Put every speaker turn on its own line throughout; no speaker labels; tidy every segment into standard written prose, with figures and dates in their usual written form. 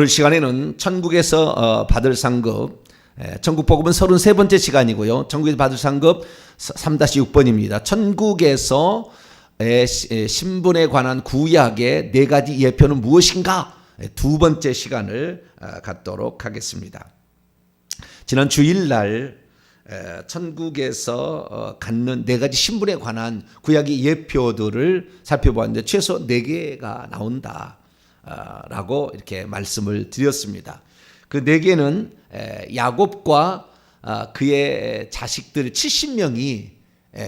오늘 시간에는 천국에서 받을 상급, 천국 복음은 33번째 시간이고요. 천국에서 받을 상급 3-6번입니다. 천국에서 신분에 관한 구약의 4가지 예표는 무엇인가? 두 번째 시간을 갖도록 하겠습니다. 지난 주일날 천국에서 갖는 4가지 신분에 관한 구약의 예표들을 살펴보았는데 최소 4개가 나온다 라고 이렇게 말씀을 드렸습니다. 그 4개는 야곱과 그의 자식들 70명이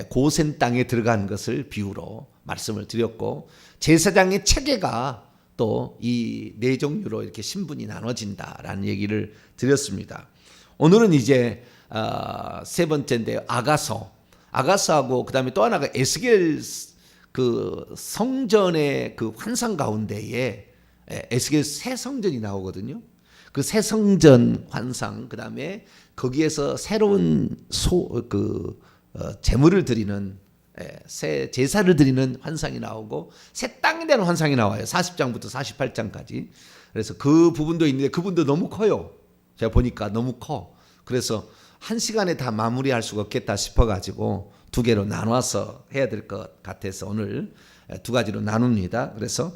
고센 땅에 들어간 것을 비유로 말씀을 드렸고, 제사장의 체계가 또 이 4종류로 이렇게 신분이 나눠진다라는 얘기를 드렸습니다. 오늘은 이제 세 번째인데요. 아가서하고 그다음에 또 하나가 에스겔 그 성전의 그 환상 가운데에 에스겔 새 성전이 나오거든요. 그 새 성전 환상, 그다음에 거기에서 새로운 제물을 드리는 새 제사를 드리는 환상이 나오고 새 땅에 대한 환상이 나와요. 40장부터 48장까지. 그래서 그 부분도 있는데 그분도 너무 커요. 제가 보니까 너무 커. 그래서 한 시간에 다 마무리할 수가 없겠다 싶어가지고 2개로 나눠서 해야 될 것 같아서 오늘 2가지로 나눕니다. 그래서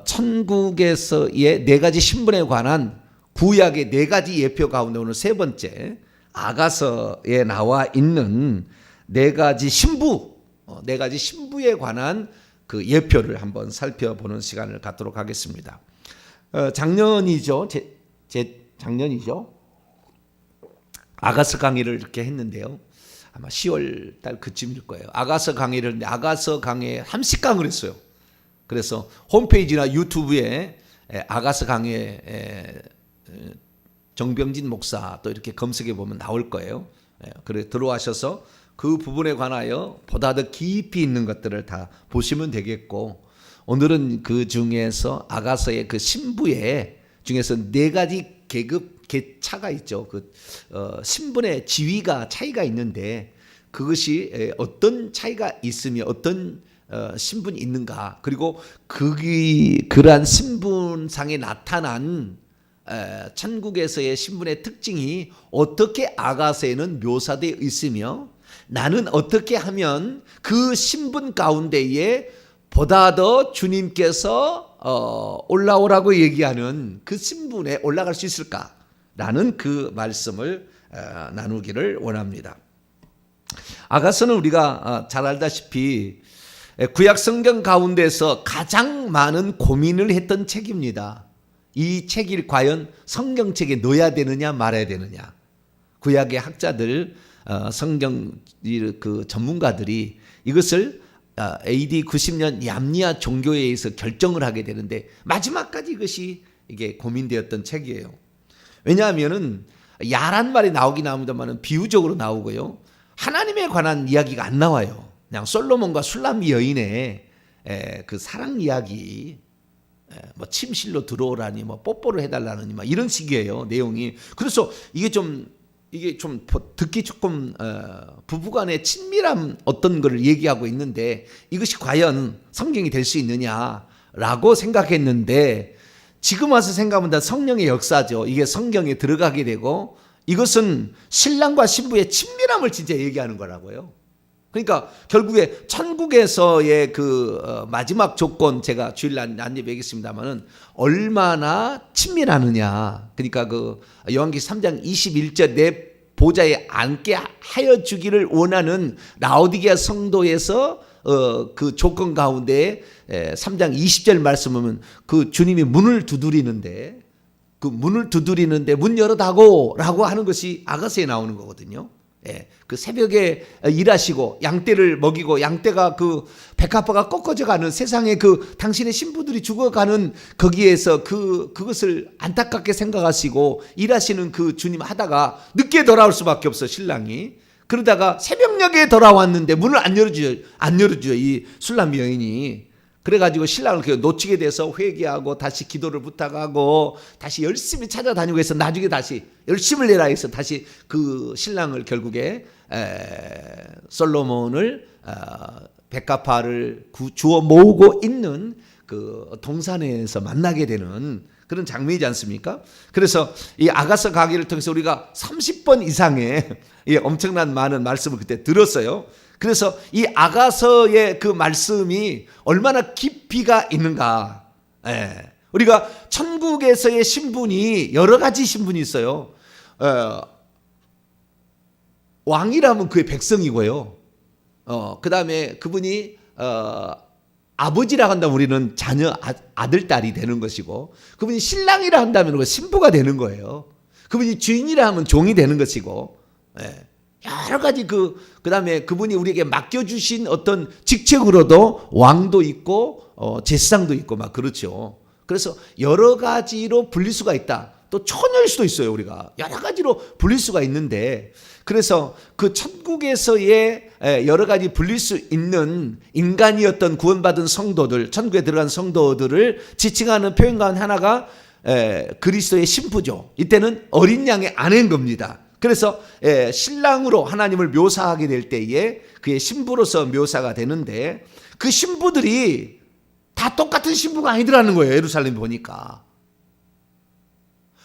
천국에서의 4가지 신분에 관한 구약의 4가지 예표 가운데 오늘 세 번째 아가서에 나와 있는 4가지 신부, 4가지 신부에 관한 그 예표를 한번 살펴보는 시간을 갖도록 하겠습니다. 작년이죠. 작년이죠. 아가서 강의를 이렇게 했는데요. 아마 10월 달 그쯤일 거예요. 아가서 강의를 했는데 아가서 강의에 30강을 했어요. 그래서 홈페이지나 유튜브에 아가서 강의에 정병진 목사 또 이렇게 검색해 보면 나올 거예요. 그래 들어와셔서 그 부분에 관하여 보다 더 깊이 있는 것들을 다 보시면 되겠고, 오늘은 그 중에서 아가서의 그 신부의 중에서 4가지 계차가 있죠. 그 신분의 지위가 차이가 있는데 그것이 어떤 차이가 있으며 어떤 신분이 있는가, 그리고 그러한 신분상에 나타난 천국에서의 신분의 특징이 어떻게 아가서에는 묘사되어 있으며 나는 어떻게 하면 그 신분 가운데에 보다 더 주님께서 올라오라고 얘기하는 그 신분에 올라갈 수 있을까라는 그 말씀을 나누기를 원합니다. 아가서는 우리가 잘 알다시피 구약 성경 가운데서 가장 많은 고민을 했던 책입니다. 이 책이 과연 성경책에 넣어야 되느냐 말아야 되느냐. 구약의 학자들, 성경 그 전문가들이 이것을 AD 90년 얌니아 종교에 의해서 결정을 하게 되는데 마지막까지 이것이 이게 고민되었던 책이에요. 왜냐하면은 야란 말이 나오긴 나옵니다만은 비유적으로 나오고요. 하나님에 관한 이야기가 안 나와요. 그냥 솔로몬과 술람미 여인의 그 사랑 이야기, 뭐 침실로 들어오라니, 뭐 뽀뽀를 해달라느니, 막 이런 식이에요 내용이. 그래서 이게 좀 듣기 조금 부부간의 친밀함 어떤 거를 얘기하고 있는데 이것이 과연 성경이 될 수 있느냐라고 생각했는데 지금 와서 생각하면 성령의 역사죠. 이게 성경에 들어가게 되고 이것은 신랑과 신부의 친밀함을 진짜 얘기하는 거라고요. 그러니까 결국에 천국에서의 그 마지막 조건, 제가 주일날 안내하겠습니다만은 얼마나 친밀하느냐. 그러니까 그 요한계시록 3장 21절 내 보좌에 앉게 하여 주기를 원하는 라오디게아 성도에서 그 조건 가운데 3장 20절 말씀하면 그 주님이 문을 두드리는데 그 문을 두드리는데 문 열어다고 라고 하는 것이 아가서에 나오는 거거든요. 그 새벽에 일하시고 양떼를 먹이고 양떼가 그 백합화가 꺾어져 가는 세상에 그 당신의 신부들이 죽어가는 거기에서 그것을 안타깝게 생각하시고 일하시는 그 주님 하다가 늦게 돌아올 수밖에 없어 신랑이. 그러다가 새벽녘에 돌아왔는데 문을 안 열어줘요 이 술람미 여인이. 그래가지고 신랑을 놓치게 돼서 회개하고 다시 기도를 부탁하고 다시 열심히 찾아다니고 해서 나중에 다시 열심을 내라 해서 다시 그 신랑을 결국에 솔로몬을 백합화를 주워 모으고 있는 그 동산에서 만나게 되는 그런 장면이지 않습니까? 그래서 이 아가서 강의를 통해서 우리가 30번 이상의 엄청난 많은 말씀을 그때 들었어요. 그래서 이 아가서의 그 말씀이 얼마나 깊이가 있는가. 예. 우리가 천국에서의 신분이 여러 가지 신분이 있어요. 왕이라면 그의 백성이고요. 그 다음에 그분이 아버지라 한다면 우리는 자녀 아들 딸이 되는 것이고, 그분이 신랑이라 한다면 신부가 되는 거예요. 그분이 주인이라 하면 종이 되는 것이고, 여러 가지 그다음에 그분이 우리에게 맡겨주신 어떤 직책으로도 왕도 있고 제사장도 있고 막 그렇죠. 그래서 여러 가지로 불릴 수가 있다. 또 처녀일 수도 있어요. 우리가 여러 가지로 불릴 수가 있는데, 그래서 그 천국에서의 여러 가지 불릴 수 있는 인간이었던 구원받은 성도들, 천국에 들어간 성도들을 지칭하는 표현 가운데 하나가 그리스도의 신부죠. 이때는 어린 양의 아내인 겁니다. 그래서 신랑으로 하나님을 묘사하게 될 때에 그의 신부로서 묘사가 되는데, 그 신부들이 다 똑같은 신부가 아니더라는 거예요. 예루살렘 보니까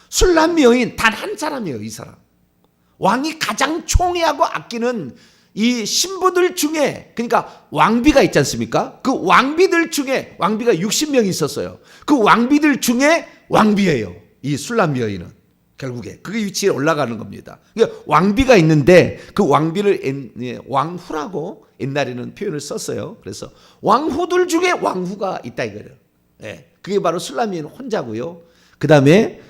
술람미 여인 단 한 사람이에요. 이 사람 왕이 가장 총애하고 아끼는 이 신부들 중에, 그러니까 왕비가 있지 않습니까? 그 왕비들 중에, 왕비가 60명이 있었어요. 그 왕비들 중에 왕비예요. 이 술람미 여인은 결국에 그 위치에 올라가는 겁니다. 그러니까 왕비가 있는데 그 왕비를 왕후라고 옛날에는 표현을 썼어요. 그래서 왕후들 중에 왕후가 있다 이거예요. 그게 바로 술람미 여인 혼자고요. 그 다음에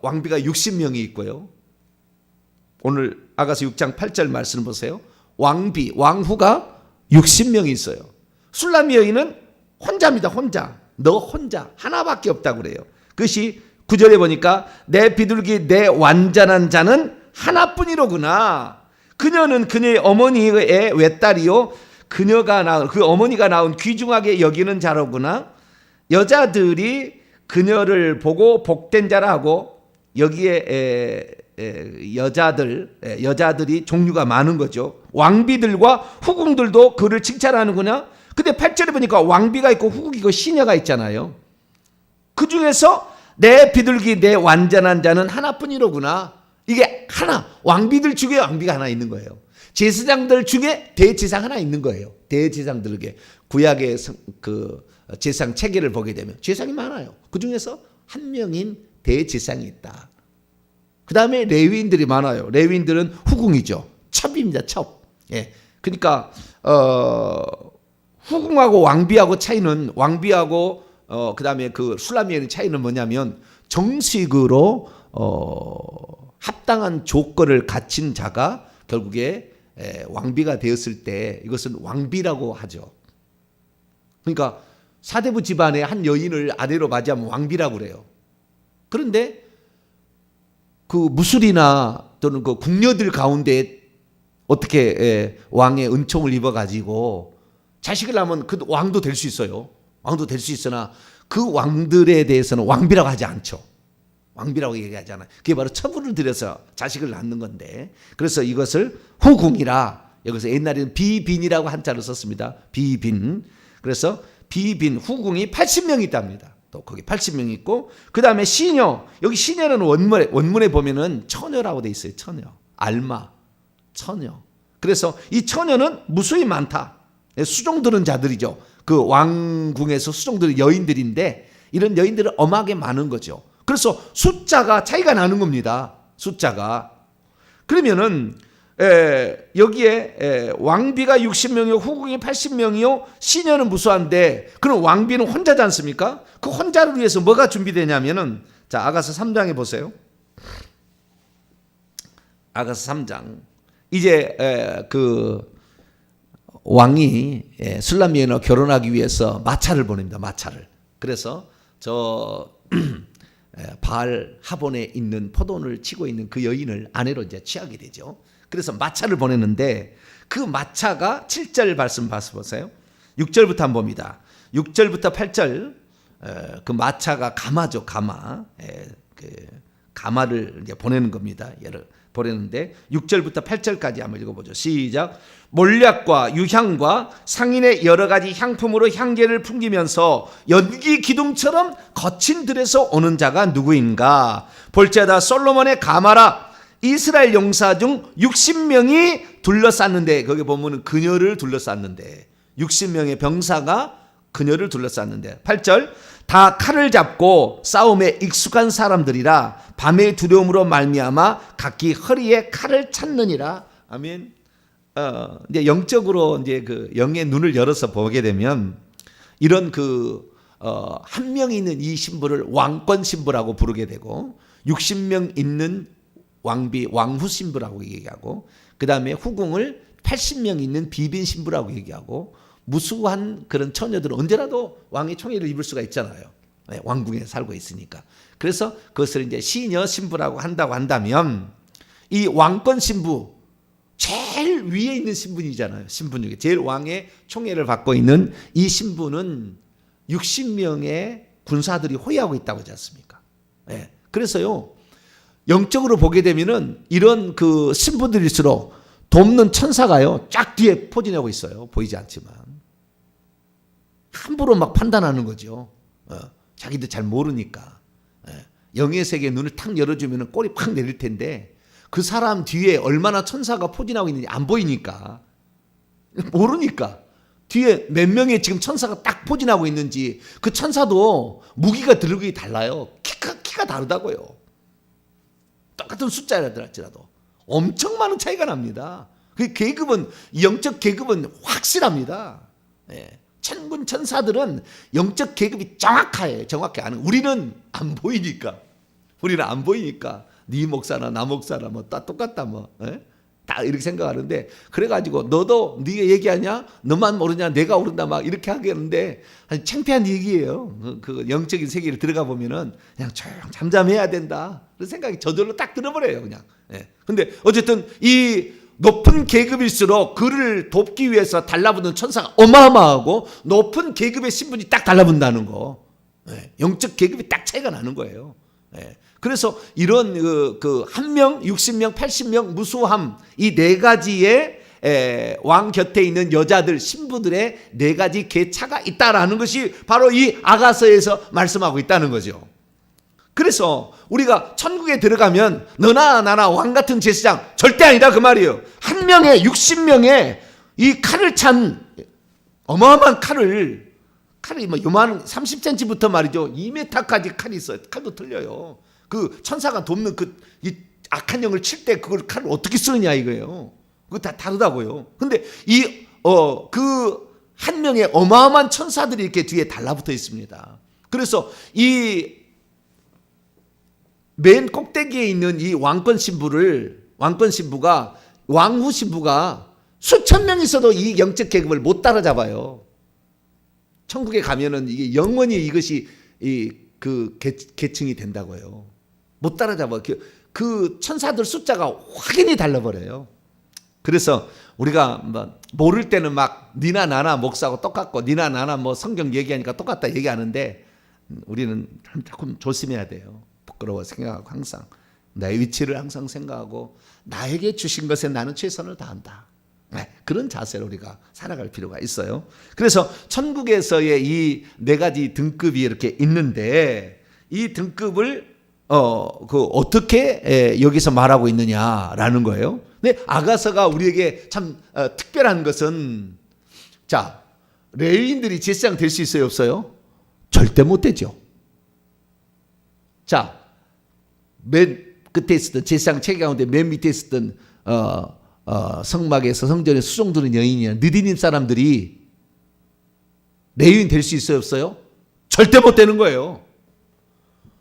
왕비가 60명이 있고요. 오늘 아가서 6장 8절 말씀 보세요. 왕비, 왕후가 60명이 있어요. 술람미 여인은 혼자입니다. 혼자. 너 혼자. 하나밖에 없다고 그래요. 그것이 9절에 보니까 내 비둘기 내 완전한 자는 하나뿐이로구나. 그녀는 그녀의 어머니의 외딸이요 그녀가 낳은 그 어머니가 낳은 귀중하게 여기는 자로구나. 여자들이 그녀를 보고 복된 자라 하고, 여기에 여자들이 종류가 많은 거죠. 왕비들과 후궁들도 그를 칭찬하는구나. 근데 8절에 보니까 왕비가 있고 후궁이 있고 시녀가 있잖아요. 그 중에서 내 비둘기 내 완전한 자는 하나뿐이로구나. 이게 하나, 왕비들 중에 왕비가 하나 있는 거예요. 제사장들 중에 대제사장 하나 있는 거예요. 대제사장들에게 구약의 그 제사장 체계를 보게 되면 제사장이 많아요. 그 중에서 한 명인 대제사장이 있다. 그 다음에 레위인들이 많아요. 레위인들은 후궁이죠. 첩입니다. 첩. 그러니까 후궁하고 왕비하고 차이는, 왕비하고 그 다음에 그 술람미 여인의 차이는 뭐냐면, 정식으로 합당한 조건을 갖춘 자가 결국에 왕비가 되었을 때 이것은 왕비라고 하죠. 그러니까 사대부 집안의 한 여인을 아내로 맞이하면 왕비라고 그래요. 그런데 그 무술이나 또는 그 궁녀들 가운데 어떻게 왕의 은총을 입어가지고 자식을 낳으면 그 왕도 될 수 있어요. 왕도 될 수 있으나 그 왕들에 대해서는 왕비라고 하지 않죠. 왕비라고 얘기하지 않아요. 그게 바로 처분을 들여서 자식을 낳는 건데, 그래서 이것을 후궁이라, 여기서 옛날에는 비빈이라고 한자를 썼습니다. 비빈. 그래서 비빈 후궁이 80명이 있답니다. 또 거기 80명이 있고, 그 다음에 시녀. 여기 시녀는 원문에 보면은 처녀라고 돼 있어요. 처녀, 알마, 처녀. 그래서 이 처녀는 무수히 많다. 수종 들은 자들이죠. 그 왕궁에서 수종 들은 여인들인데, 이런 여인들은 엄하게 많은 거죠. 그래서 숫자가 차이가 나는 겁니다. 숫자가. 그러면은 여기에 왕비가 60명이요 후궁이 80명이요 시녀는 무수한데, 그럼 왕비는 혼자지 않습니까? 그 혼자를 위해서 뭐가 준비되냐면은, 자, 아가서 3장에 보세요. 아가서 3장. 이제 그 왕이 술람미 여인과 결혼하기 위해서 마차를 보냅니다. 마차를. 그래서 저 바알 하본에 있는 포도원을 치고 있는 그 여인을 아내로 이제 취하게 되죠. 그래서 마차를 보냈는데, 그 마차가 7절 말씀 보세요. 6절부터 한번 봅니다. 6절부터 8절 그 마차가 가마죠. 가마. 그 가마를 이제 보내는 겁니다. 보려는데 6절부터 8절까지 한번 읽어보죠. 시작. 몰약과 유향과 상인의 여러 가지 향품으로 향기를 풍기면서 연기 기둥처럼 거친 들에서 오는 자가 누구인가? 볼지어다 솔로몬의 가마라 이스라엘 용사 중 60명이 둘러쌌는데, 거기 보면 그녀를 둘러쌌는데 60명의 병사가 그녀를 둘러쌌는데 8절. 다 칼을 잡고 싸움에 익숙한 사람들이라 밤의 두려움으로 말미암아 각기 허리에 칼을 찾느니라. 아멘. 이제 영적으로 이제 그 영의 눈을 열어서 보게 되면 이런 한 명이 있는 이 신부를 왕권 신부라고 부르게 되고 60명 있는 왕후 신부라고 얘기하고, 그 다음에 후궁을 80명 있는 비빈 신부라고 얘기하고, 무수한 그런 처녀들은 언제라도 왕의 총애를 입을 수가 있잖아요. 왕궁에 살고 있으니까. 그래서 그것을 이제 시녀 신부라고 한다고 한다면, 이 왕권 신부, 제일 위에 있는 신분이잖아요. 신분 중에 제일 왕의 총애를 받고 있는 이 신부는 60명의 군사들이 호위하고 있다고 하지 않습니까? 그래서요, 영적으로 보게 되면은 이런 그 신부들일수록 돕는 천사가요 쫙 뒤에 포진하고 있어요. 보이지 않지만 함부로 막 판단하는 거죠. 자기도 잘 모르니까. 영의 세계의 눈을 탁 열어주면 꼬리 팍 내릴 텐데, 그 사람 뒤에 얼마나 천사가 포진하고 있는지 안 보이니까, 모르니까 뒤에 몇 명의 지금 천사가 딱 포진하고 있는지, 그 천사도 무기가 들기 달라요. 키가 다르다고요. 똑같은 숫자라도 할지라도 엄청 많은 차이가 납니다. 그 계급은, 영적 계급은 확실합니다. 천군 천사들은 영적 계급이 정확히 아는. 우리는 안 보이니까 네 목사나 나 목사나 뭐 다 똑같다 다 이렇게 생각하는데, 그래가지고 너도 네가 얘기하냐, 너만 모르냐, 내가 모른다 막 이렇게 하겠는데 아주 창피한 얘기예요. 그 영적인 세계를 들어가 보면은 그냥 잠잠해야 된다 그런 생각이 저절로 딱 들어버려요 그냥. 근데 어쨌든 이 높은 계급일수록 그를 돕기 위해서 달라붙는 천사가 어마어마하고, 높은 계급의 신분이 딱 달라붙는다는 거, 영적 계급이 딱 차이가 나는 거예요. 그래서 이런 한 명, 60명, 80명 무수함, 이 네 가지의 왕 곁에 있는 여자들, 신부들의 네 가지 계차가 있다라는 것이 바로 이 아가서에서 말씀하고 있다는 거죠. 그래서 우리가 천국에 들어가면 너나 나나 왕 같은 제사장 절대 아니다 그 말이에요. 한 명에 60명의 이 칼을 찬 어마어마한 칼이 뭐 요만 30cm부터 말이죠 2m까지 칼이 있어요. 칼도 틀려요. 그 천사가 돕는 이 악한 영을 칠 때 그걸 칼을 어떻게 쓰느냐 이거예요. 그거 다 다르다고요. 근데 그 한 명의 어마어마한 천사들이 이렇게 뒤에 달라붙어 있습니다. 그래서 이 맨 꼭대기에 있는 이 왕후 신부가 수천 명 있어도 이 영적 계급을 못 따라잡아요. 천국에 가면은 이게 영원히 이것이 그 계층이 된다고요. 못 따라잡아. 그 천사들 숫자가 확연히 달라버려요. 그래서 우리가 뭐 모를 때는 막 니나 나나 목사하고 똑같고, 니나 나나 뭐 성경 얘기하니까 똑같다 얘기하는데, 우리는 조금 조심해야 돼요. 부끄러워 생각하고, 항상 나의 위치를 항상 생각하고, 나에게 주신 것에 나는 최선을 다한다. 그런 자세로 우리가 살아갈 필요가 있어요. 그래서 천국에서의 이 네 가지 등급이 이렇게 있는데, 이 등급을 어떻게 여기서 말하고 있느냐라는 거예요. 근데 아가서가 우리에게 참 특별한 것은, 자, 레위인들이 제사장 될 수 있어요, 없어요? 절대 못 되죠. 자, 맨 끝에 있었던 제사장 체계 가운데 맨 밑에 있었던 성막에서 성전에 수종드는 여인이나 느디님 사람들이 레위인 될 수 있어요, 없어요? 절대 못 되는 거예요.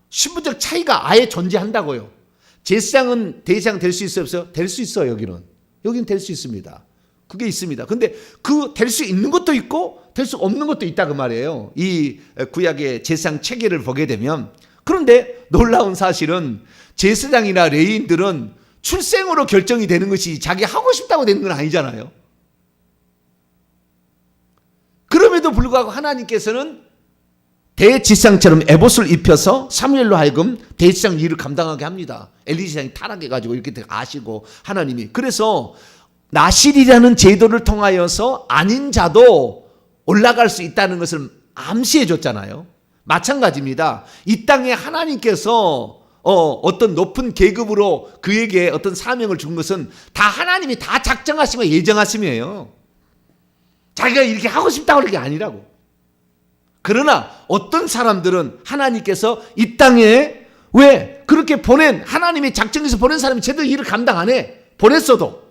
신분적 차이가 아예 존재한다고요. 제사장은 대제사장 될 수 있어요, 없어요? 될 수 있어요. 여기는 될 수 있습니다. 그게 있습니다. 근데 그 될 수 있는 것도 있고 될 수 없는 것도 있다 그 말이에요. 이 구약의 제사장 체계를 보게 되면. 그런데 놀라운 사실은 제사장이나 레위인들은 출생으로 결정이 되는 것이 자기 하고 싶다고 되는 건 아니잖아요. 그럼에도 불구하고 하나님께서는 대지상처럼 에봇을 입혀서 사무엘로 하여금 대지상 일을 감당하게 합니다. 엘리사장이 타락해가지고 이렇게 아시고 하나님이. 그래서 나실이라는 제도를 통하여서 아닌 자도 올라갈 수 있다는 것을 암시해 줬잖아요. 마찬가지입니다. 이 땅에 하나님께서 어떤 높은 계급으로 그에게 어떤 사명을 준 것은 다 하나님이 다 작정하시고 예정하심이에요. 자기가 이렇게 하고 싶다고 그런 게 아니라고. 그러나 어떤 사람들은 하나님께서 이 땅에 왜 그렇게 보낸, 하나님이 작정해서 보낸 사람이 제대로 일을 감당 안 해. 보냈어도.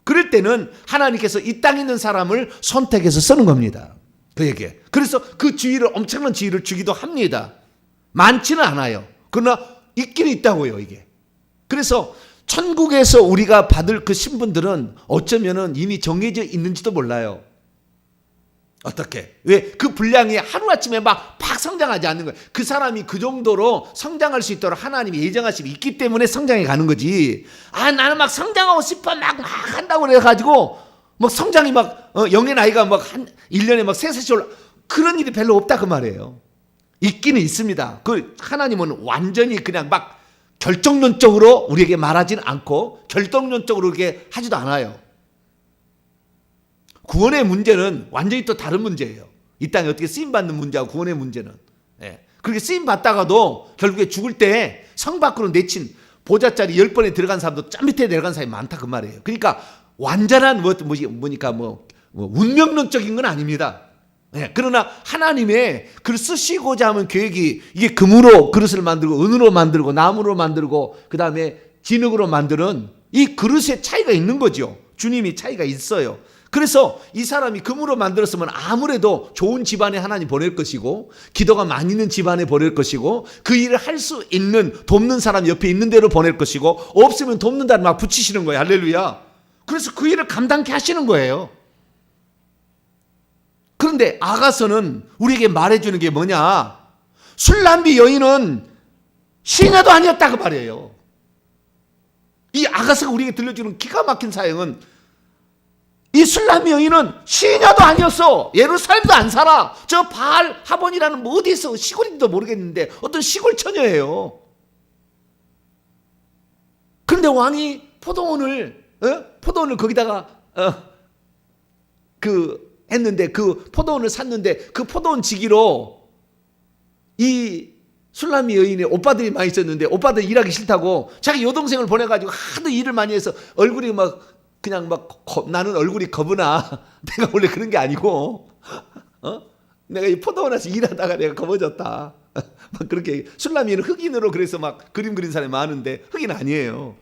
그럴 때는 하나님께서 이 땅에 있는 사람을 선택해서 쓰는 겁니다. 그에게. 그래서 그 지위를, 엄청난 지위를 주기도 합니다. 많지는 않아요. 그러나 있기는 있다고요, 이게. 그래서 천국에서 우리가 받을 그 신분들은 어쩌면은 이미 정해져 있는지도 몰라요. 어떻게? 왜? 그 분량이 하루아침에 막 성장하지 않는 거예요. 그 사람이 그 정도로 성장할 수 있도록 하나님이 예정하심이 있기 때문에 성장해 가는 거지. 나는 막 성장하고 싶어 막 한다고 그래가지고 막 성장이 막 영의 나이가 막 1년에 막 3살씩 올라, 그런 일이 별로 없다 그 말이에요. 있기는 있습니다. 그 하나님은 완전히 그냥 막 결정론적으로 우리에게 말하지는 않고 결정론적으로 그렇게 하지도 않아요. 구원의 문제는 완전히 또 다른 문제예요. 이 땅에 어떻게 쓰임받는 문제하고 구원의 문제는. 그렇게 쓰임받다가도 결국에 죽을 때 성 밖으로 내친 보좌자리 10번에 들어간 사람도 짠 밑에 내려간 사람이 많다 그 말이에요. 그러니까 완전한 운명론적인 건 아닙니다. 그러나 하나님의 그를 쓰시고자 하는 계획이, 이게 금으로 그릇을 만들고 은으로 만들고 나무로 만들고 그 다음에 진흙으로 만드는 이 그릇의 차이가 있는 거죠. 주님이 차이가 있어요. 그래서 이 사람이 금으로 만들었으면 아무래도 좋은 집안에 하나님 보낼 것이고 기도가 많이 있는 집안에 보낼 것이고 그 일을 할 수 있는 돕는 사람 옆에 있는 대로 보낼 것이고 없으면 돕는다는 막 붙이시는 거예요. 할렐루야. 그래서 그 일을 감당케 하시는 거예요. 그런데 아가서는 우리에게 말해주는 게 뭐냐? 술람비 여인은 시녀도 아니었다 그 말이에요. 이 아가서가 우리에게 들려주는 기가 막힌 사역은 이 술람비 여인은 시녀도 아니었어. 예루살렘도 안 살아. 저 바알 하본이라는 뭐 어디서 시골인지도 모르겠는데 어떤 시골 처녀예요. 그런데 왕이 포도원을 거기다가 했는데 그 포도원을 샀는데 그 포도원 지기로 이 술람미 여인의 오빠들이 많이 있었는데 오빠들 일하기 싫다고 자기 여동생을 보내가지고 하도 일을 많이 해서 얼굴이 막 그냥 막 나는 얼굴이 겁나. 내가 원래 그런 게 아니고 내가 이 포도원에서 일하다가 내가 겁어졌다. 막 그렇게 술람미는 흑인으로 그래서 막 그림 그린 사람이 많은데 흑인 아니에요.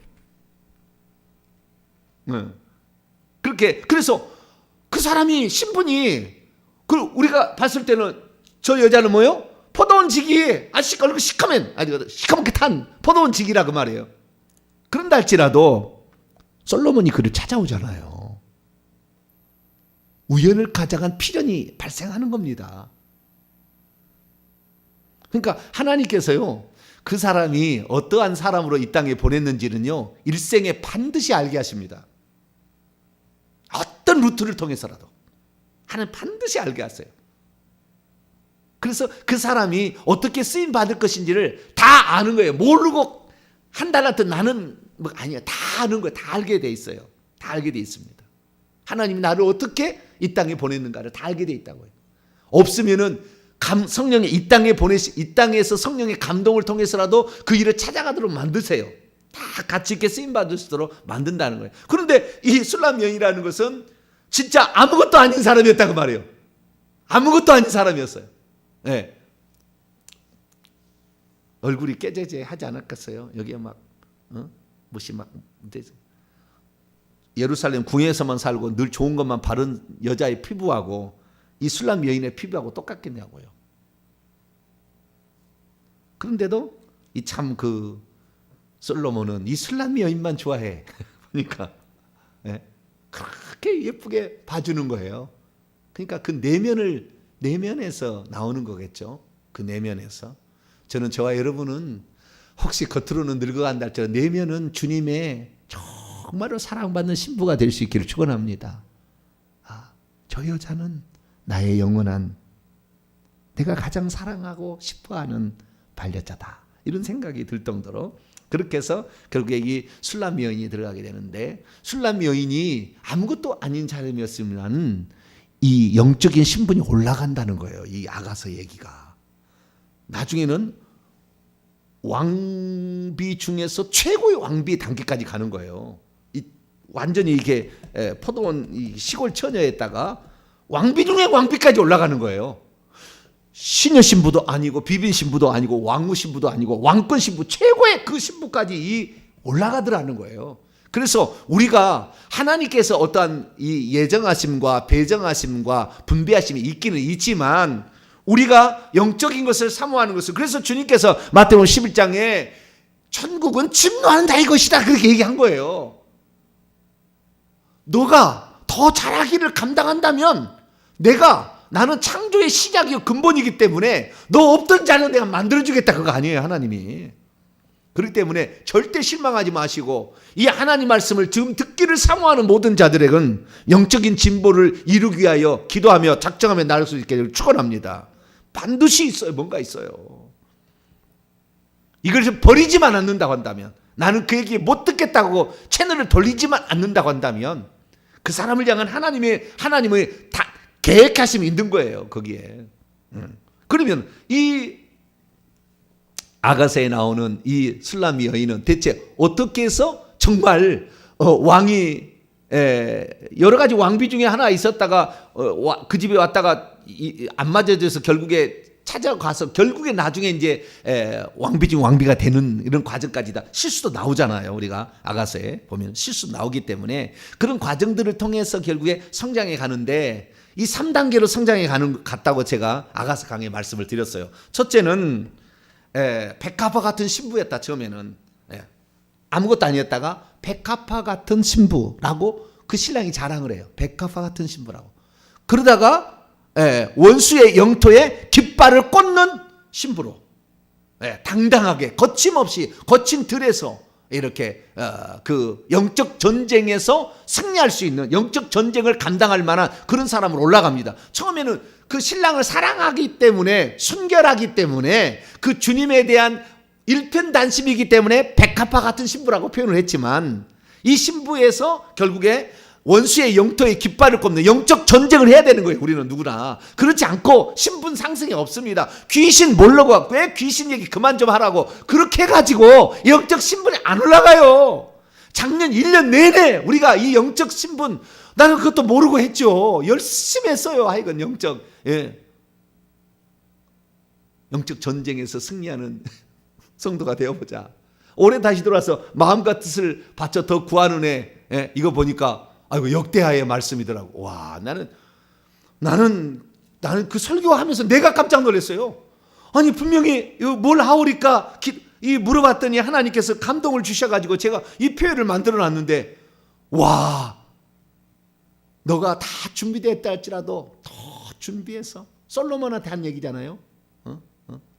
그렇게 그래서 그 사람이 신분이 우리가 봤을 때는 저 여자는 뭐요? 포도원 지기 얼굴 시커멓게 탄 포도원 지기라 그 말이에요. 그런다 할지라도 솔로몬이 그를 찾아오잖아요. 우연을 가장한 필연이 발생하는 겁니다. 그러니까 하나님께서요, 그 사람이 어떠한 사람으로 이 땅에 보냈는지는요, 일생에 반드시 알게 하십니다. 어떤 루트를 통해서라도 하나님 반드시 알게 하세요. 그래서 그 사람이 어떻게 쓰임 받을 것인지를 다 아는 거예요. 모르고 한 달라도 나는 뭐 아니야. 다 아는 거예요. 다 알게 돼 있어요. 다 알게 돼 있습니다. 하나님이 나를 어떻게 이 땅에 보냈는가를 다 알게 돼 있다고요. 없으면은 성령이 이 땅에서 성령의 감동을 통해서라도 그 일을 찾아가도록 만드세요. 다 같이 있게 쓰임 받을 수 있도록 만든다는 거예요. 그런데 이 술람 여인이라는 것은 진짜 아무것도 아닌 사람이었다고 말해요. 아무것도 아닌 사람이었어요. 네. 얼굴이 깨재재하지 않았겠어요? 여기에 막 무시 막 예루살렘 궁에서만 살고 늘 좋은 것만 바른 여자의 피부하고 이 술람 여인의 피부하고 똑같겠냐고요. 그런데도 이 참 솔로몬은 이 술람 여인만 좋아해. 보니까 그렇게 예쁘게 봐주는 거예요. 그러니까 그 내면에서 나오는 거겠죠. 그 내면에서. 저는 저와 여러분은 혹시 겉으로는 늙어간다 할지라도 내면은 주님의 정말로 사랑받는 신부가 될 수 있기를 축원합니다. 저 여자는 나의 영원한 내가 가장 사랑하고 싶어하는 반려자다. 이런 생각이 들 정도로 그렇게 해서 결국에 이 술람 여인이 들어가게 되는데, 술람 여인이 아무것도 아닌 사람이었으면 이 영적인 신분이 올라간다는 거예요. 이 아가서 얘기가. 나중에는 왕비 중에서 최고의 왕비 단계까지 가는 거예요. 완전히 이게 포도원 시골 처녀에다가 왕비 중에 왕비까지 올라가는 거예요. 시녀 신부도 아니고 비빈 신부도 아니고 왕후 신부도 아니고 왕권 신부, 최고의 그 신부까지 올라가더라는 거예요. 그래서 우리가 하나님께서 어떠한 이 예정하심과 배정하심과 분배하심이 있기는 있지만, 우리가 영적인 것을 사모하는 것을, 그래서 주님께서 마태복음 11장에 천국은 진노하는 자의 것이다 그렇게 얘기한 거예요. 너가 더 잘하기를 감당한다면 나는 창조의 시작이고 근본이기 때문에 너 없던 자는 내가 만들어주겠다, 그거 아니에요 하나님이. 그렇기 때문에 절대 실망하지 마시고 이 하나님 말씀을 지금 듣기를 사모하는 모든 자들에게는 영적인 진보를 이루기 위하여 기도하며 작정하며 나갈 수 있게 축원합니다. 반드시 있어요. 뭔가 있어요. 이걸 좀 버리지만 않는다고 한다면, 나는 그 얘기 못 듣겠다고 채널을 돌리지만 않는다고 한다면, 그 사람을 향한 하나님의 다 계획하심이 있는 거예요 거기에. 그러면 이 아가서에 나오는 이 술람 여인은 대체 어떻게 해서 정말 왕이 여러 가지 왕비 중에 하나 있었다가 그 집에 왔다가 안 맞아져서 결국에 찾아가서 결국에 나중에 이제 왕비 중 왕비가 되는 이런 과정까지 다 실수도 나오잖아요. 우리가 아가서에 보면 실수 나오기 때문에 그런 과정들을 통해서 결국에 성장해 가는데, 이 3단계로 성장해 갔다고 제가 아가서 강의 말씀을 드렸어요. 첫째는 백합화 같은 신부였다. 처음에는 아무것도 아니었다가 백합화 같은 신부라고 그 신랑이 자랑을 해요. 백합화 같은 신부라고. 그러다가 원수의 영토에 깃발을 꽂는 신부로, 당당하게 거침없이 거친 들에서 이렇게 그 영적 전쟁에서 승리할 수 있는, 영적 전쟁을 감당할 만한 그런 사람으로 올라갑니다. 처음에는 그 신랑을 사랑하기 때문에, 순결하기 때문에, 그 주님에 대한 일편단심이기 때문에 백합화 같은 신부라고 표현을 했지만, 이 신부에서 결국에 원수의 영토에 깃발을 꼽는 영적 전쟁을 해야 되는 거예요. 우리는 누구나. 그렇지 않고 신분 상승이 없습니다. 귀신 몰라고 갖고 왜 귀신 얘기 그만 좀 하라고 그렇게 해가지고 영적 신분이 안 올라가요. 작년 1년 내내 우리가 이 영적 신분, 나는 그것도 모르고 했죠. 열심히 했어요. 하여간 영적 전쟁에서 승리하는 성도가 되어보자. 올해 다시 돌아서 마음과 뜻을 바쳐 더 구하는 애, 이거 보니까 아이고 역대하의 말씀이더라고. 와, 나는 그 설교하면서 내가 깜짝 놀랐어요. 아니 분명히 뭘 하오리까 물어봤더니 하나님께서 감동을 주셔가지고 제가 이 표현을 만들어놨는데, 와, 너가 다 준비됐다 할지라도 더 준비해서, 솔로몬한테 한 얘기잖아요.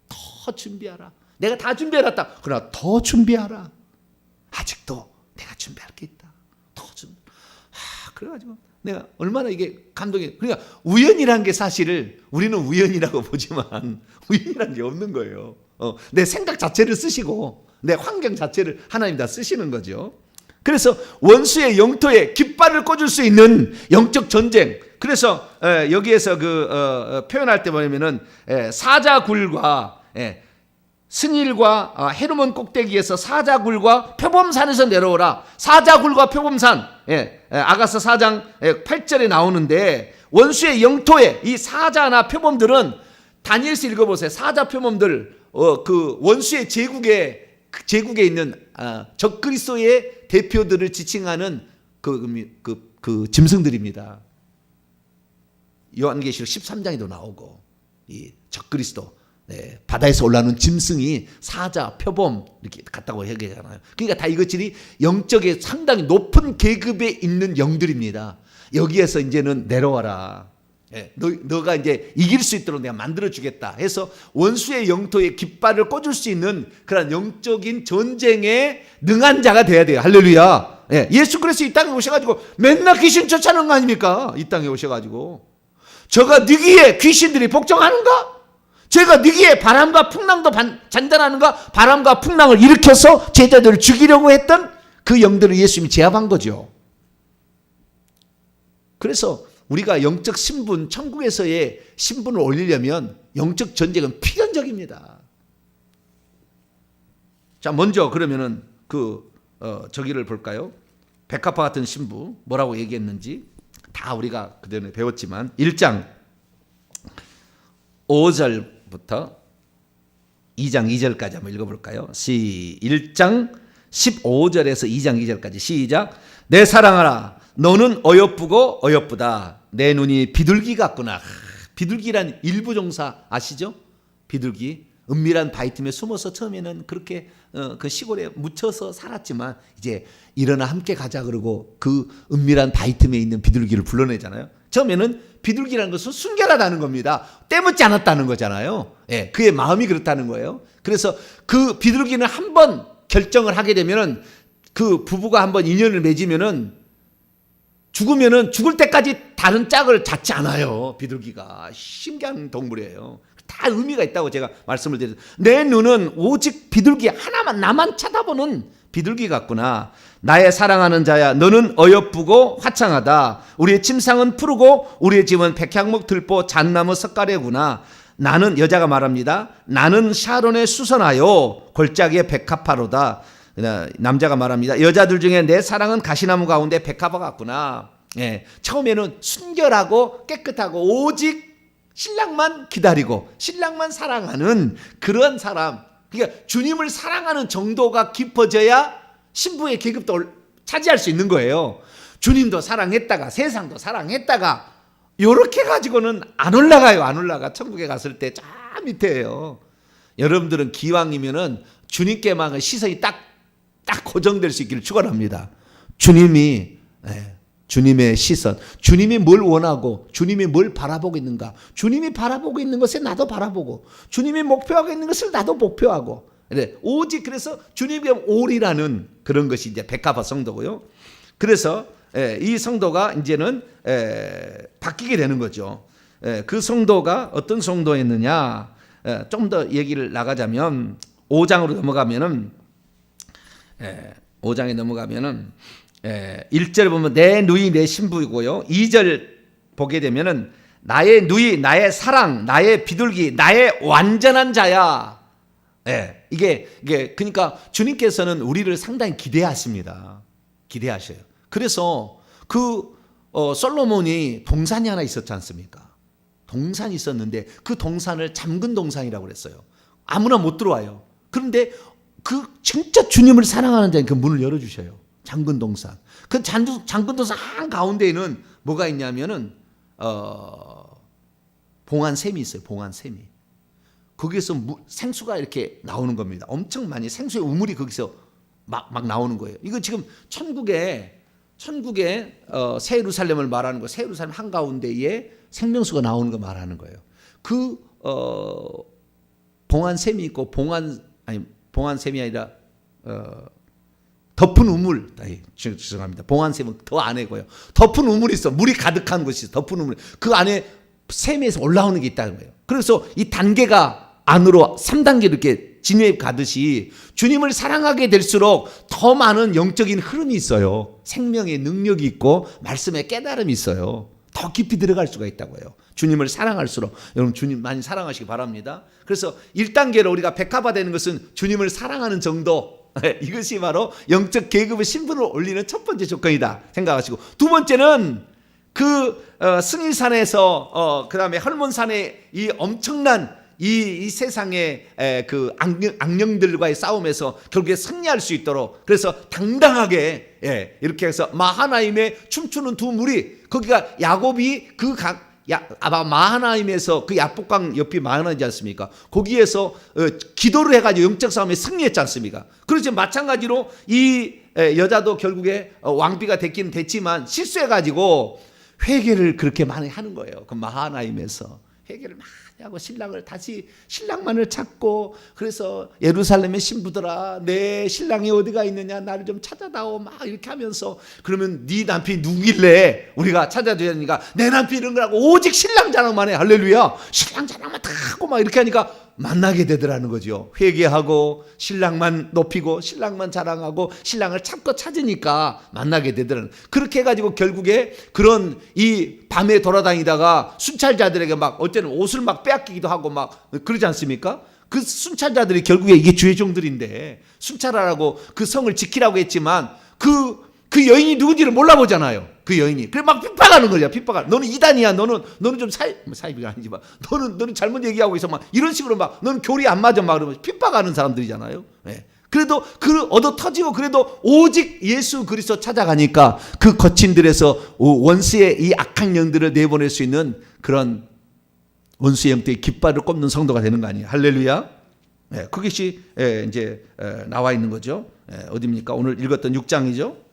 더 준비하라. 내가 다 준비해놨다. 그러나 더 준비하라. 아직도 내가 준비할 게 있다. 더 준비. 그래가지고 내가 얼마나 이게 감동이. 그러니까 우연이라는 게 사실을 우리는 우연이라고 보지만 우연이라는 게 없는 거예요. 내 생각 자체를 쓰시고 내 환경 자체를 하나님 다 쓰시는 거죠. 그래서 원수의 영토에 깃발을 꽂을 수 있는 영적 전쟁. 그래서 여기에서 표현할 때 보면은 사자굴과 스닐과 헤르몬 꼭대기에서 사자굴과 표범산에서 내려오라. 사자굴과 표범산, 아가서 4장 8절에 나오는데, 원수의 영토에 이 사자나 표범들은, 다니엘서 읽어보세요. 사자 표범들, 그 원수의 제국에 있는 적그리스도의 대표들을 지칭하는 그 짐승들입니다. 요한계시록 13장에도 나오고, 이 적그리스도, 바다에서 올라오는 짐승이 사자, 표범 이렇게 같다고 얘기하잖아요. 그러니까 다 이것들이 영적에 상당히 높은 계급에 있는 영들입니다. 여기에서 이제는 내려와라. 너가 이제 이길 수 있도록 내가 만들어주겠다 해서 원수의 영토에 깃발을 꽂을 수 있는 그런 영적인 전쟁에 능한 자가 돼야 돼요. 할렐루야. 예수 그리스도 이 땅에 오셔가지고 맨날 귀신 쫓아내는 거 아닙니까? 이 땅에 오셔가지고 저가 느기에 귀신들이 복종하는가? 저희가 느기에 바람과 풍랑도 잔잔하는가 바람과 풍랑을 일으켜서 제자들을 죽이려고 했던 그 영들을 예수님이 제압한 거죠. 그래서 우리가 영적 신분, 천국에서의 신분을 올리려면 영적 전쟁은 필연적입니다. 자, 먼저 그러면은 저기를 볼까요? 백합화 같은 신부 뭐라고 얘기했는지 다 우리가 그전에 배웠지만 1장 5절부터 2장 2절까지 한번 읽어볼까요? 1장 15절에서 2장 2절까지 시작. 내 사랑하라 너는 어여쁘고 어여쁘다. 내 눈이 비둘기 같구나. 비둘기란 일부 종사 아시죠? 비둘기 은밀한 바위 틈에 숨어서 처음에는 그렇게 그 시골에 묻혀서 살았지만 이제 일어나 함께 가자 그러고 그 은밀한 바위 틈에 있는 비둘기를 불러내잖아요. 처음에는 비둘기라는 것은 순결하다는 겁니다. 때묻지 않았다는 거잖아요. 예, 그의 마음이 그렇다는 거예요. 그래서 그 비둘기는 한번 결정을 하게 되면은 그 부부가 한번 인연을 맺으면은 죽으면은 죽을 때까지 다른 짝을 잡지 않아요. 비둘기가 신기한 동물이에요. 다 의미가 있다고 제가 말씀을 드렸어요. 내 눈은 오직 비둘기 하나만 나만 쳐다보는 비둘기 같구나. 나의 사랑하는 자야 너는 어여쁘고 화창하다. 우리의 침상은 푸르고 우리의 집은 백향목 들보 잣나무 석가래구나. 나는 여자가 말합니다. 나는 샤론의 수선하여 골짜기의 백합화로다. 남자가 말합니다. 여자들 중에 내 사랑은 가시나무 가운데 백합화 같구나. 예, 처음에는 순결하고 깨끗하고 오직 신랑만 기다리고 신랑만 사랑하는 그런 사람. 그러니까 주님을 사랑하는 정도가 깊어져야 신부의 계급도 차지할 수 있는 거예요. 주님도 사랑했다가 세상도 사랑했다가 이렇게 가지고는 안 올라가요. 안 올라가. 천국에 갔을 때 저 밑에예요. 여러분들은 기왕이면은 주님께만 시선이 딱 고정될 수 있기를 축원합니다. 주님의 시선, 주님이 뭘 원하고 주님이 뭘 바라보고 있는가. 주님이 바라보고 있는 것에 나도 바라보고 주님이 목표하고 있는 것을 나도 목표하고 오직 그래서 주님께 올이라는 그런 것이 이제 백합화 성도고요. 그래서 이 성도가 이제는 바뀌게 되는 거죠. 그 성도가 어떤 성도였느냐? 좀 더 얘기를 나가자면 5장으로 넘어가면은 5장에 넘어가면은 1절 보면 내 누이 내 신부이고요. 2절 보게 되면은 나의 누이 나의 사랑 나의 비둘기 나의 완전한 자야. 이게 그러니까 주님께서는 우리를 상당히 기대하십니다. 기대하셔요. 그래서 솔로몬이 동산이 하나 있었지 않습니까? 동산이 있었는데 그 동산을 잠근 동산이라고 그랬어요. 아무나 못 들어와요. 그런데 그 진짜 주님을 사랑하는 자는 그 문을 열어주셔요. 잠근 동산. 그 잠근 동산 한가운데에는 뭐가 있냐면은 봉안샘이 있어요. 봉안샘이. 거기에서 생수가 이렇게 나오는 겁니다. 엄청 많이 생수의 우물이 거기서 막 나오는 거예요. 이거 지금 천국에 새 예루살렘을 말하는 거, 새 예루살렘 한가운데에 생명수가 나오는 거 말하는 거예요. 그 봉안샘이 있고 봉안샘이 아니라 덮은 우물, 죄송합니다. 봉안샘은 더 안에고요. 덮은 우물이 있어. 물이 가득한 곳이 있어. 덮은 우물. 그 안에 샘에서 올라오는 게 있다는 거예요. 그래서 이 단계가 안으로 3단계 이렇게 진입 가듯이 주님을 사랑하게 될수록 더 많은 영적인 흐름이 있어요. 생명의 능력이 있고 말씀의 깨달음이 있어요. 더 깊이 들어갈 수가 있다고요. 주님을 사랑할수록 여러분 주님 많이 사랑하시기 바랍니다. 그래서 1단계로 우리가 백합화 되는 것은 주님을 사랑하는 정도. 이것이 바로 영적 계급의 신분을 올리는 첫 번째 조건이다 생각하시고, 두 번째는 승리산에서 그다음에 헐몬산의 이 엄청난 이 세상의 그 악령들과의 싸움에서 결국에 승리할 수 있도록, 그래서 당당하게 이렇게 해서 마하나임에 춤추는 두 무리, 거기가 야곱이 마하나임에서 그 야복강 옆이 마하나임이지 않습니까? 거기에서 기도를 해가지고 영적 싸움에 승리했지 않습니까? 그렇지 마찬가지로 이 여자도 결국에 왕비가 됐긴 됐지만 실수해가지고 회개를 그렇게 많이 하는 거예요. 그 마하나임에서 회개를 많이 하고 신랑을 다시 신랑만을 찾고, 그래서 예루살렘의 신부들아 내 신랑이 어디가 있느냐 나를 좀 찾아다오 막 이렇게 하면서, 그러면 네 남편이 누구길래 우리가 찾아줘야 되니까 내 남편이 이런 거라고 오직 신랑 자랑만 해. 할렐루야. 신랑 자랑만 다 하고 막 이렇게 하니까 만나게 되더라는 거죠. 회개하고 신랑만 높이고 신랑만 자랑하고 신랑을 찾고 찾으니까 만나게 되더라는. 그렇게 해가지고 결국에 그런 이 밤에 돌아다니다가 순찰자들에게 막 어때는 옷을 막 빼앗기기도 하고 막 그러지 않습니까? 그 순찰자들이 결국에 이게 주의 종들인데 순찰하라고 그 성을 지키라고 했지만 그 여인이 누군지를 몰라보잖아요. 그 여인이. 그래 막 핍박하는 거죠. 핍박하는. 너는 이단이야. 너는 좀 사이비가 아니지만 너는 잘못 얘기하고 있어. 막 이런 식으로 막 너는 교리 안 맞아. 막 그러면 핍박하는 사람들이잖아요. 네. 그래도 얻어 터지고 그래도 오직 예수 그리스도 찾아가니까 그 거친들에서 원수의 이 악한 영들을 내보낼 수 있는 그런 원수의 영들의 깃발을 꼽는 성도가 되는 거 아니에요. 할렐루야. 네. 그것이 이제 나와 있는 거죠. 어디입니까? 오늘 읽었던 6장이죠.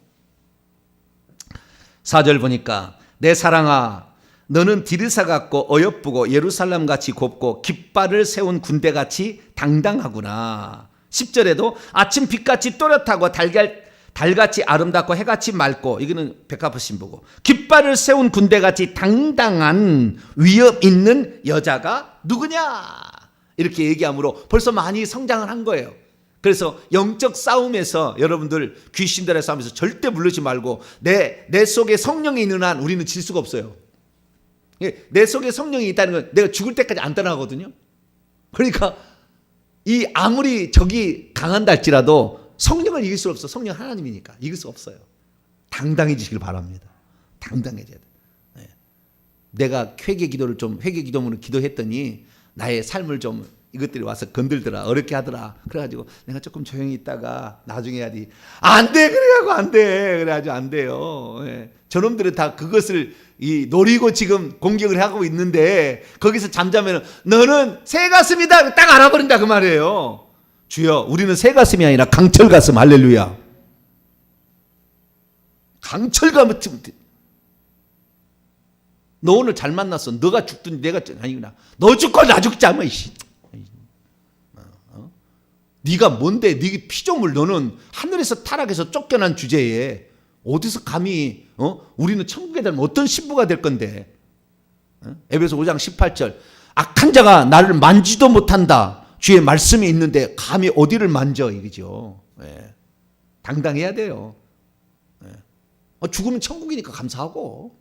4절 보니까 내 사랑아 너는 디르사 같고 어여쁘고 예루살렘 같이 곱고 깃발을 세운 군대 같이 당당하구나. 10절에도 아침 빛같이 또렷하고 달같이 아름답고 해같이 맑고, 이거는 백합화 신부고, 깃발을 세운 군대 같이 당당한 위협 있는 여자가 누구냐 이렇게 얘기함으로 벌써 많이 성장을 한 거예요. 그래서 영적 싸움에서 여러분들 귀신들의 싸움에서 절대 물르지 말고 내 속에 성령이 있는 한 우리는 질 수가 없어요. 내 속에 성령이 있다는 건 내가 죽을 때까지 안 떠나거든요. 그러니까 이 아무리 적이 강한다 할지라도 성령을 이길 수 없어. 성령 하나님이니까 이길 수 없어요. 당당해지시길 바랍니다. 당당해져야 돼. 네. 내가 회개 기도문을 기도했더니 나의 삶을 좀 이것들이 와서 건들더라. 어렵게 하더라. 그래가지고 내가 조금 조용히 있다가 나중에 해야지. 안 돼. 그래가지고 안 돼. 그래가지고 안 돼요. 예. 저놈들은 다 그것을 노리고 지금 공격을 하고 있는데 거기서 잠자면 너는 새 가슴이다. 딱 알아버린다. 그 말이에요. 주여, 우리는 새 가슴이 아니라 강철 가슴. 할렐루야. 강철 가슴. 너 오늘 잘 만났어. 너가 죽든 내가 아니구나. 너 죽고 나 죽자. 뭐 이씨. 네가 뭔데? 네 피조물. 너는 하늘에서 타락해서 쫓겨난 주제에 어디서 감히 우리는 천국에 되면 어떤 신부가 될 건데? 에베소 5장 18절 악한 자가 나를 만지도 못한다. 주의 말씀이 있는데 감히 어디를 만져 이거죠. 예. 당당해야 돼요. 예. 죽으면 천국이니까 감사하고,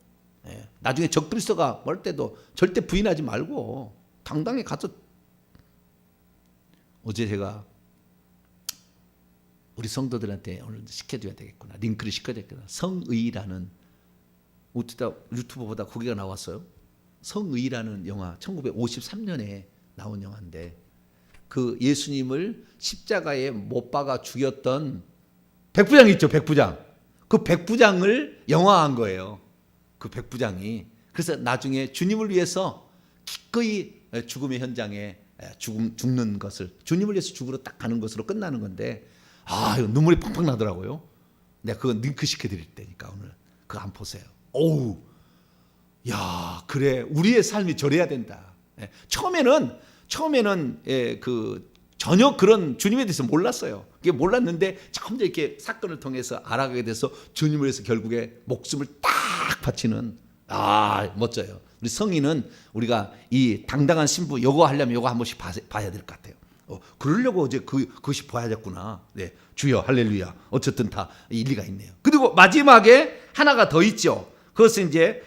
예. 나중에 적그리스도가 올 때도 절대 부인하지 말고 당당히 가서. 어제 제가 우리 성도들한테 오늘 시켜줘야 되겠구나. 링크를 시켜야 되겠구나. 성의라는 유튜브보다 거기가 나왔어요. 성의라는 영화 1953년에 나온 영화인데 그 예수님을 십자가에 못 박아 죽였던 백부장 있죠. 백부장. 그 백부장을 영화한 거예요. 그 백부장이. 그래서 나중에 주님을 위해서 기꺼이 죽음의 현장에 죽는 것을, 주님을 위해서 죽으러 딱 가는 것으로 끝나는 건데, 이거 눈물이 팡팡 나더라고요. 내가 그거 링크 시켜드릴 테니까 오늘 그거 한번 보세요. 오우, 야, 그래, 우리의 삶이 저래야 된다. 처음에는 전혀 그런 주님에 대해서 몰랐어요. 그게 몰랐는데 점점 이렇게 사건을 통해서 알아가게 돼서 주님을 위해서 결국에 목숨을 딱 바치는, 멋져요. 우리 성인은 우리가 이 당당한 신부 요거 하려면 요거 한 번씩 봐야 될 것 같아요. 그러려고 어제 그것이 보야겠구나. 네, 주여 할렐루야. 어쨌든 다 일리가 있네요. 그리고 마지막에 하나가 더 있죠. 그것은 이제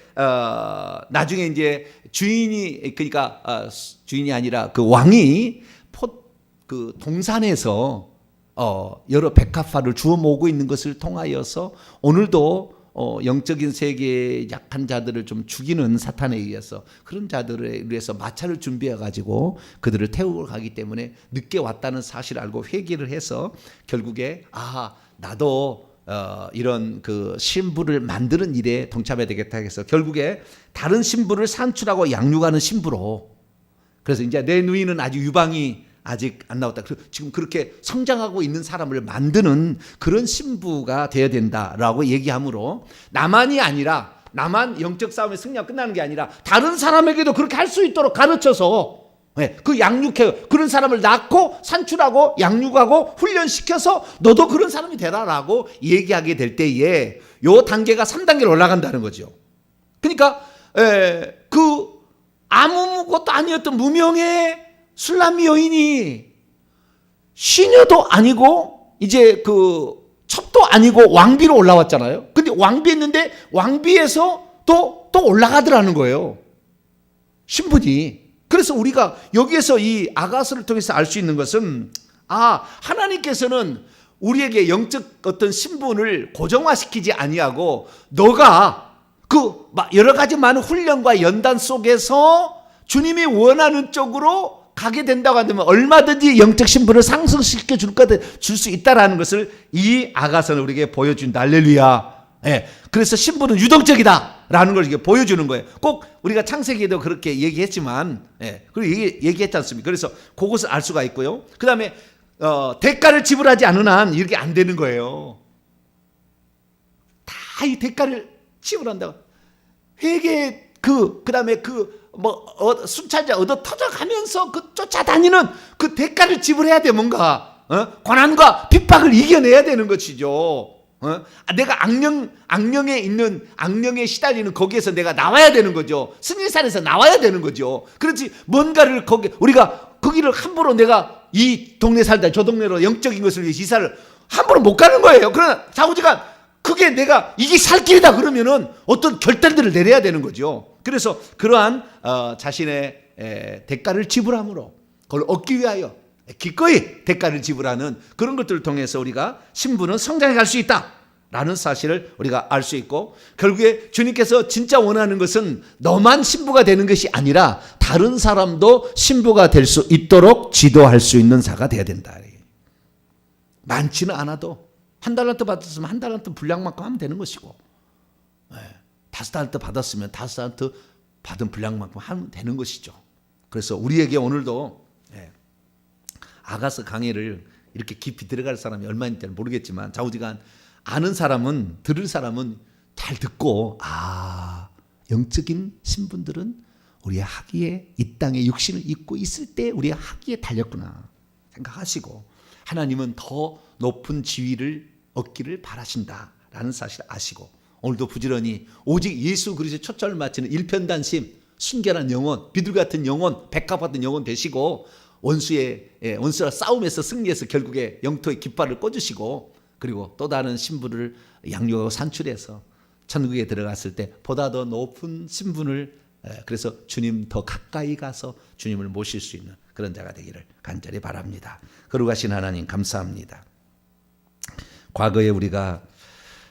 나중에 이제 주인이, 그러니까 주인이 아니라 그 왕이 그 동산에서 여러 백합화를 주워 모으고 있는 것을 통하여서 오늘도 영적인 세계의 약한 자들을 좀 죽이는 사탄에 의해서 그런 자들을 위해서 마차를 준비해 가지고 그들을 태우고 가기 때문에 늦게 왔다는 사실을 알고 회개를 해서 결국에 나도 이런 그 신부를 만드는 일에 동참해야 되겠다 해서 결국에 다른 신부를 산출하고 양육하는 신부로, 그래서 이제 내 누이는 아직 유방이 아직 안 나왔다. 지금 그렇게 성장하고 있는 사람을 만드는 그런 신부가 되어야 된다라고 얘기하므로 나만이 아니라, 나만 영적 싸움의 승리가 끝나는 게 아니라 다른 사람에게도 그렇게 할 수 있도록 가르쳐서 그 양육해 그런 사람을 낳고 산출하고 양육하고 훈련시켜서 너도 그런 사람이 되라라고 얘기하게 될 때에 요 단계가 3단계로 올라간다는 거죠. 그러니까 그 아무것도 아니었던 무명의 술람미 여인이 시녀도 아니고 이제 그 첩도 아니고 왕비로 올라왔잖아요. 근데 왕비했는데 왕비에서 또 올라가더라는 거예요. 신분이. 그래서 우리가 여기에서 이 아가서를 통해서 알 수 있는 것은 하나님께서는 우리에게 영적 어떤 신분을 고정화시키지 아니하고 너가 그 여러 가지 많은 훈련과 연단 속에서 주님이 원하는 쪽으로 가게 된다고 한다면 얼마든지 영적 신분을 상승시켜 줄 수 있다라는 것을 이 아가서는 우리에게 보여준다. 할렐루야. 그래서 신분은 유동적이다라는 걸 이게 보여주는 거예요. 꼭 우리가 창세기에도 그렇게 얘기했지만, 그리고 얘기했지 않습니까? 그래서 그것을 알 수가 있고요. 그 다음에 대가를 지불하지 않은 한 이렇게 안 되는 거예요. 다 이 대가를 지불한다고. 회개 그다음에 순찰자 얻어 터져가면서 쫓아다니는 그 대가를 지불해야 돼. 뭔가 고난과 핍박을 이겨내야 되는 것이죠. 내가 악령에 있는 악령에 시달리는 거기에서 내가 나와야 되는 거죠. 승리산에서 나와야 되는 거죠. 그렇지 뭔가를 우리가 거기를 함부로 내가 이 동네 살다 저 동네로 영적인 것을 위해 이사를 함부로 못 가는 거예요. 그러나 좌우지간 그게 내가 이게 살 길이다 그러면은 어떤 결단들을 내려야 되는 거죠. 그래서 그러한 자신의 대가를 지불함으로 그걸 얻기 위하여 기꺼이 대가를 지불하는 그런 것들을 통해서 우리가 신분은 성장해 갈 수 있다라는 사실을 우리가 알 수 있고, 결국에 주님께서 진짜 원하는 것은 너만 신부가 되는 것이 아니라 다른 사람도 신부가 될 수 있도록 지도할 수 있는 자가 돼야 된다. 많지는 않아도 한 달란트 받았으면 한 달란트 분량만큼 하면 되는 것이고, 5달란트 받았으면 5달란트 받은 분량만큼 하면 되는 것이죠. 그래서 우리에게 오늘도 아가서 강해를 이렇게 깊이 들어갈 사람이 얼마인지 모르겠지만 좌우지간 아는 사람은 들을 사람은 잘 듣고 영적인 신분들은 우리의 학위에 이 땅에 육신을 입고 있을 때 우리의 학위에 달렸구나 생각하시고 하나님은 더 높은 지위를 얻기를 바라신다라는 사실을 아시고 오늘도 부지런히 오직 예수 그리스도의 초점을 맞추는 일편단심 순결한 영혼 비둘 같은 영혼 백합 같은 영혼 되시고 원수와 싸움에서 승리해서 결국에 영토의 깃발을 꽂으시고 그리고 또 다른 신분을 양육하고 산출해서 천국에 들어갔을 때 보다 더 높은 신분을 그래서 주님 더 가까이 가서 주님을 모실 수 있는 그런 자가 되기를 간절히 바랍니다. 거룩하신 하나님 감사합니다. 과거에 우리가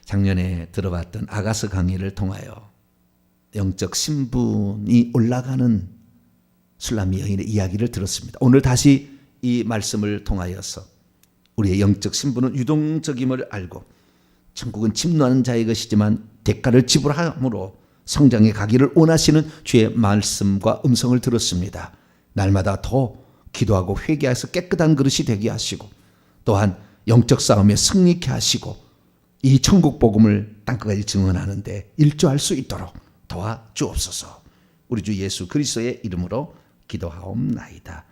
작년에 들어봤던 아가서 강의를 통하여 영적 신분이 올라가는 술람미 여인의 이야기를 들었습니다. 오늘 다시 이 말씀을 통하여서 우리의 영적 신분은 유동적임을 알고 천국은 침노하는 자의 것이지만 대가를 지불함으로 성장해 가기를 원하시는 주의 말씀과 음성을 들었습니다. 날마다 더 기도하고 회개해서 깨끗한 그릇이 되게 하시고 또한 영적 싸움에 승리케 하시고 이 천국 복음을 땅끝까지 증언하는데 일조할 수 있도록 도와주옵소서. 우리 주 예수 그리스도의 이름으로 기도하옵나이다.